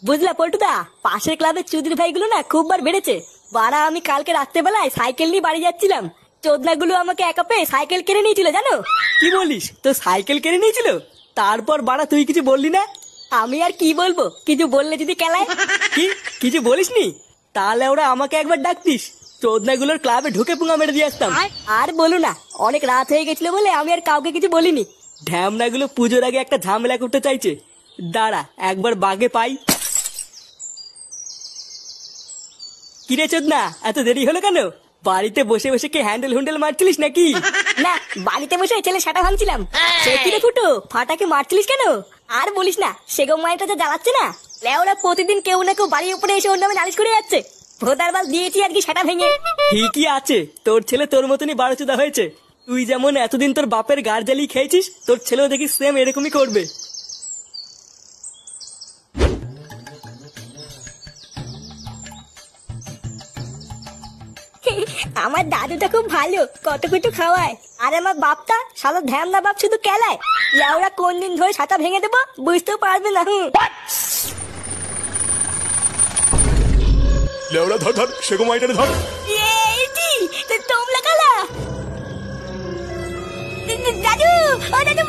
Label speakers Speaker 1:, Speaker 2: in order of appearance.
Speaker 1: বুঝলা পল্টুদা, পাশের ক্লাবের চুদির ভাইগুলো না খুব বার বেড়েছে। বাড়া আমি কালকে রাত্রেবেলায় সাইকেল নিয়ে বাড়ি যাচ্ছিলাম, চোদনাগুলো আমাকে একা পেয়ে সাইকেল কিনে নিয়েছিল জানো।
Speaker 2: কি বলিস, তো সাইকেল কিনে নিয়েছিল? তারপর বাড়া তুই কিছু বললি না?
Speaker 1: আমি আর কি বলবো, কিছু বললে যদি কেলায়।
Speaker 2: কি কিছু বলিসনি? তাহলে ওরা আমাকে একবার ডাকতিস, চোদনাগুলোর ক্লাবে ঢুকে পুঙ্গা মেরে দিয়ে আসতাম।
Speaker 1: আর বলো না, অনেক রাত হয়ে গেছিল বলে আমি আর কাউকে কিছু বলিনি।
Speaker 2: ঢ্যামনাগুলো পুজোর আগে একটা ঝামেলা করতে চাইছে। দাঁড়া একবার বাগে পাই। কিরে চোদনা, এত দেরি হলো কেন? বাড়িতে বসে বসে কি হ্যান্ডেল হুন্ডেল মারছিলিস নাকি?
Speaker 1: না, বাড়িতে বসে ছেলে সাটা ভাঙছিলাম। সে কিরে ফুটো, ফাটাকে মারছিলিস কেন? আর বলিস না, সেগো মায়েরটা যা জ্বালাচ্ছে না। লেওরা প্রতিদিন কেউ না কেউ বাড়ির উপরে এসে ওর নামে নালিশ করে যাচ্ছে। ভোদার বাল দিয়েছি আর কি সাটা ভেঙে।
Speaker 2: ঠিকই আছে, তোর ছেলে তোর মতনই বারোচোদা হয়েছে। তুই যেমন এতদিন তোর বাপের গাড় জ্বালিয়ে খেয়েছিস, তোর ছেলেও দেখি সেম এরকমই করবে।
Speaker 1: আমার দাদুটা খুব ভালো, কত কিছু খাওয়ায়। আর আমার বাপটা শালা ধ্যামনা বাপ শুধু কেলায়। লেওরা কোন দিন ধরে ছাতা ভেঙে দেবো বুঝতেও পারবে না।
Speaker 3: লেওড়া ধর ধর, সেগো মাইটারে ধর।
Speaker 1: তোমরা কালা দাদু, ও দাদু